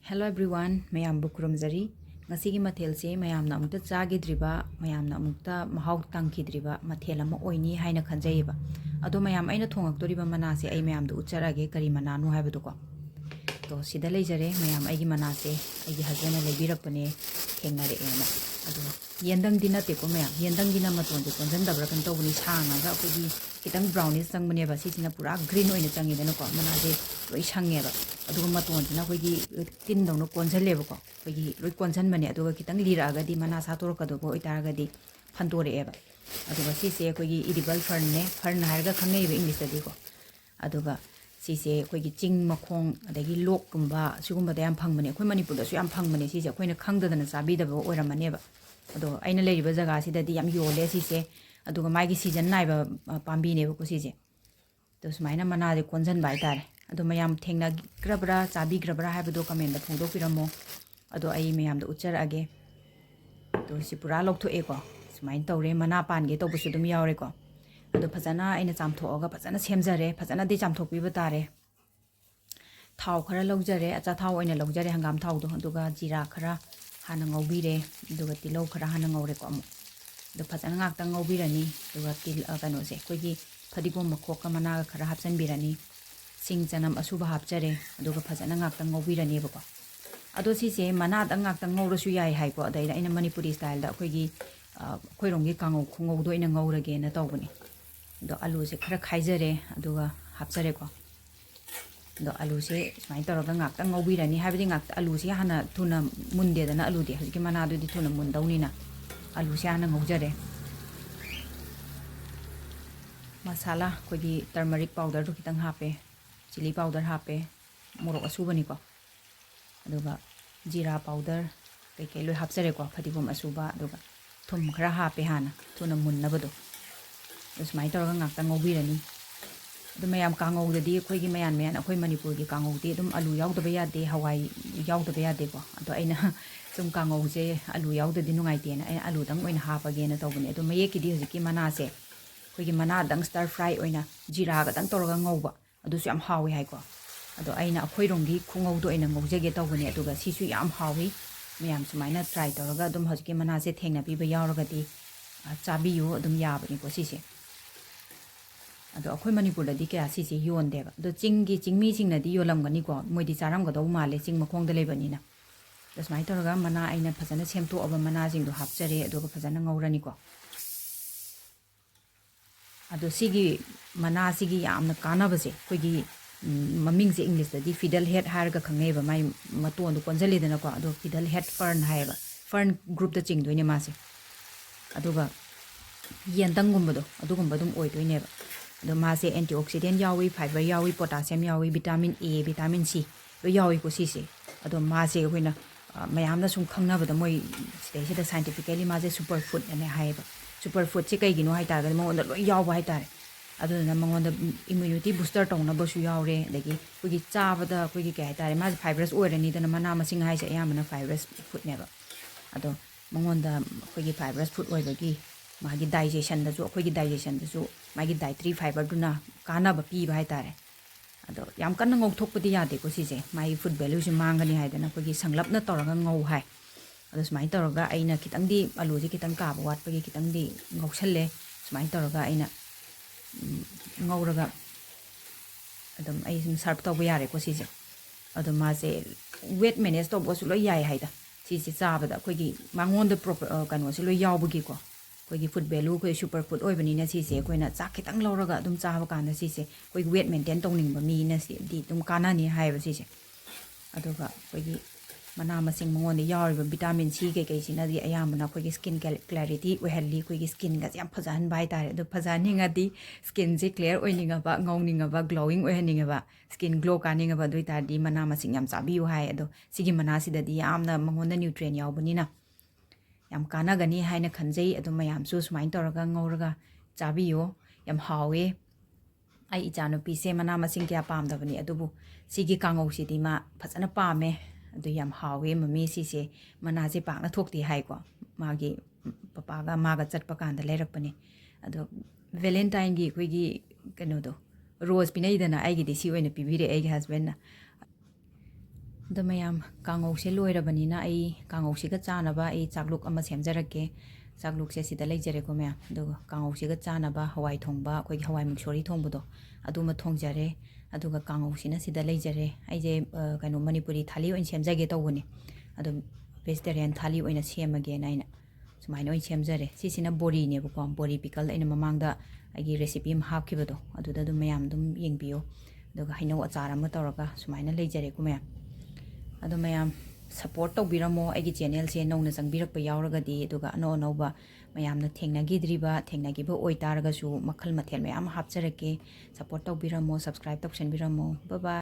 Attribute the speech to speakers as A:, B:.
A: Hello everyone, mayam bukurumzari. Ngasigi mathel se mayam na amukta chagidriba, mayam na amukta mahau tangkidriba mathel ama oini haina khanjeiba. Ado mayam aina thongaktoriba mana se ai mayam du ucharage kari mana nu haibadu ko. To sida leijare mayam aigi mana se aigi husband na leibirakpane thengnare ena. Ado yendang dina te ko mayam yendang dina maton de konjan dabra kan tawni changa ga kogi kitang brownish changmane ba sisina pura green oina changi dana ko mana de loi change ba. Aduga maton dina kogi tin dawno konjale ba ko kogi loi konjan mane aduga kitang lira ga di mana sa tor ka do ko itara ga di phantore eba. Aduga sise kogi edible fern ne fern har ga khangai ba english di ko. Aduga sise kogi ching makhong adagi lok kumba sigumba da yam phangmane khoi manipur da su yam phangmane sise khoina khangdadana sabi da ba oramane ba. Ado aina leiriba jaga sida di yam yole sise aduga magi season naiba pambi ne ko sise to sumaina mana de konjan bai tare ado mayam thengna grabra chabi grabra haibado comment da phongdo piramo ado ai mayam da uchar age to si pura loktho e ko sumain tawre mana pan ge to busu dum yawre ko ado phajana aina chamtho ga phajana semjare phajana di chamthok pi batare thau khara logjare acha thau oina logjare hangam thau do aduga jira khara hana ngobire aduga tilau khara hana ngore ko amu do phajana ngak tang ngobirani aduga til kano se kogi fadigom makhok ka mana khara hapsan birani sing chanam asuba hapchare aduga phajana ngak tang ngobirani ba ko ado si se mana da ngak tang ngoro su yai hai ko dai ina manipuri style da kogi khoironggi kangau khungau do ina ngaurage na tawbani do alu se khara khaijare aduga hapchare ko do alu se smai toroga ngak tang ngobirani habidi ngak alu se hana thuna munde da na alu de hiki mana do di thuna mundawni na alu se hana ngaujare masala kogi turmeric powder do kitang hape chili powder hape morok asubani ko aduga jira powder keke loi hapjare ko fadigom asuba aduga thum khara hape hana thuna munnabado smai toroga ngak tang ngobirani adu mayam kangau dadi khoigi mayan mayan akhoi manipur gi kangau di dum alu yaudaba yade hawai yaudaba yade ko ado aina sum kangau je alu yaudadi nungai te na aina alu dang oina hapa ge na tawbani adu mayeki di hojiki mana se khoigi mana dang stir fry oina jira ga dang toroga ngauba adu su yam hawi hai ko ado aina akhoi rongi khungau do aina ngaujege tawbani aduga sisu yam hawi mayam sumaina try toroga dum hojiki mana se thengna pi ba yauraga di chabiyu dum yabani ko sise ado akhoi manipur da di kya sise yon deba do chinggi chingmi singna di yolam gani ko moidi charam ga do male ching makhong da lebani na dasmai toroga mana aina phajana semto aba mana jing do hapchare ado phajana ngaurani ko ado sigi mana sigi yamna kana base koigi maming se english da di fiddlehead har ga khangai ba mai maton do konjale dana ko ado fiddlehead fern haiba fern group da ching doine ma se aduga yendang gumba do adugumba dum oi doine ba ado ma se antioxidant yawi fiber yawi potassium yawi vitamin A vitamin C lo yawi ko si se ado ma se hoina mayamna sum khangna ba da moi stage da scientifically ma se superfood ane haiba superfood che kai gino hai ta ga mo da lo yawa hai ta ado na mangon da immunity booster tong na ba su yawre dagi kogi chaba da kogi kai ta ma fibrous oirani da na mana masing hai se ayamna fibrous food ne ba ado mangon da kogi fibrous food oibagi magi digestion da jo kogi digestion da jo magi dietary fiber duna kana ba pi ba hai tare ado yam kan ngok thok pudi ya de ko si je mai food value si mangani hai da na kogi sanglap na toraga ngau hai ado smai toraga aina kitang di alu ji kitang ka ba wat pagi kitang di ngok challe smai toraga aina ngauraga adum ai sim sarp to ba yare ko si je ado ma je weight manage to bo su lo yai hai da si si cha ba da kogi mangon da proper kanu si lo yaw bu gi ko kogi food value koi superfood oi bani na si se koina chak kitang loraga dum cha ba kan da si se koi weight maintain tongning ba mi na si di dum kana ni hai ba si se aduga kogi mana masing mongon ni yar ba vitamin C ke ke sina di ayam na kogi skin clarity we healthy kogi skin ga yam phajan bai tare adu phajan hinga di skin je clear oininga ba ngauninga ba glowing oininga ba skin glow kaninga ba doi tar di mana masing yam chabi u hai adu sigi mana si da di yam na mongon na nutrient yaw bani na yam kana gani haina khanjei adu mayam su sumain toraga ngauraga chabiyo yam hawe ai ichanu pi se mana masing kya pam da bani adubu sigi kangau si di ma phajana pame adu yam hawe mami si se mana je pakna thokti hai ko magi papa ga maga chatpa kan da lerak pani adu valentine gi koigi kano do rose pinai dana ai gi disi oina pibire ai husband na ꯑꯗꯣ ꯃꯌꯥꯝ ꯀꯥꯡꯉꯧꯁꯦ ꯂꯣꯏꯔꯕꯅꯤꯅ ꯑꯩ ꯀꯥꯡꯉꯧꯁꯤꯒ ꯆꯥꯅꯕ ꯑꯩ ꯆꯥꯛꯂꯨꯛ ꯑꯃ ꯁꯦꯝꯖꯔꯛꯀꯦ ꯆꯥꯛꯂꯨꯛꯁꯦ ꯁꯤꯗ ꯂꯩꯖꯔꯦꯀꯣ ꯃꯌꯥꯝ ꯑꯗꯨꯒ ꯀꯥꯡꯉꯧꯁꯤꯒ ꯆꯥꯅꯕ ꯍꯋꯥꯏ ꯊꯣꯡꯕ ꯑꯩꯈꯣꯏꯒꯤ ꯍꯋꯥꯏ ꯃꯨꯛꯁꯣꯔꯤ ꯊꯣꯡꯕꯗꯣ ꯑꯗꯨꯃ ꯊꯣꯡꯖꯔꯦ ꯑꯗꯨꯒ ꯀꯥꯡꯉꯧꯁꯤꯅ ꯁꯤꯗ ꯂꯩꯖꯔꯦ ꯑꯩꯁꯦ ꯀꯩꯅꯣ ꯃꯅꯤꯄꯨꯔꯤ ꯊꯥꯂꯤ ꯑꯣꯏꯅ ꯁꯦꯝꯖꯒꯦ ꯇꯧꯕꯅꯦ ꯑꯗꯣ ꯚꯦꯖꯤꯇꯦꯔꯤꯌꯟ ꯊꯥꯂꯤ ꯑꯣꯏꯅ ꯁꯦꯝꯃꯒꯦꯅ ꯑꯩꯅ ꯁꯨꯃꯥꯏꯅ ꯑꯣꯏꯅ ꯁꯦꯝꯖꯔꯦ ꯁꯤꯁꯤꯅ ꯕꯣꯔꯤꯅꯦꯕꯀꯣ ꯕꯣꯔꯤ ꯄꯤꯀꯜ ꯑꯩꯅ ꯃꯃꯥꯡꯗ ꯑꯩꯒꯤ ꯔꯦꯁꯤꯄꯤ ꯑꯃ ꯍꯥꯞꯈꯤꯕꯗꯣ ꯑꯗꯨꯗ ꯑꯗꯨꯝ ꯃꯌꯥꯝ ꯑꯗꯨꯝ ꯌꯦꯡꯕꯤꯌꯣ ꯑꯗꯨꯒ ꯍꯩꯅꯧ ꯑꯆꯥꯔ ꯑꯃ ꯇꯧꯔꯒ ꯁꯨꯃꯥꯏꯅ ꯂꯩꯖꯔꯦꯀꯣ ꯃꯌꯥꯝ ꯑꯗꯣ ꯃꯌꯥꯝ ꯁꯞꯄꯣꯔꯠ ꯇꯧꯕꯤꯔꯝꯃꯣ ꯑꯩꯒꯤ ꯆꯦꯅꯦꯜꯁꯦ ꯅꯧꯅ ꯆꯪꯕꯤꯔꯛꯄ ꯌꯥꯎꯔꯒꯗꯤ ꯑꯗꯨꯒ ꯑꯅꯧ ꯑꯅꯧꯕ ꯃꯌꯥꯝꯅ ꯊꯦꯡꯅꯈꯤꯕ ꯑꯣꯏꯇꯥꯔꯒꯁꯨ ꯃꯈꯜ ꯃꯊꯦꯜ ꯃꯌꯥꯝ ꯍꯥꯞꯆꯔꯛꯀꯦ ꯁꯞꯄꯣꯔꯠ ꯇꯧꯕꯤꯔꯝꯃꯣ ꯁꯕꯁꯀ꯭ꯔꯥꯏꯕ ꯇꯧꯁꯟꯕꯤꯔꯝꯃꯣ ꯕꯥꯏ ꯕꯥꯏ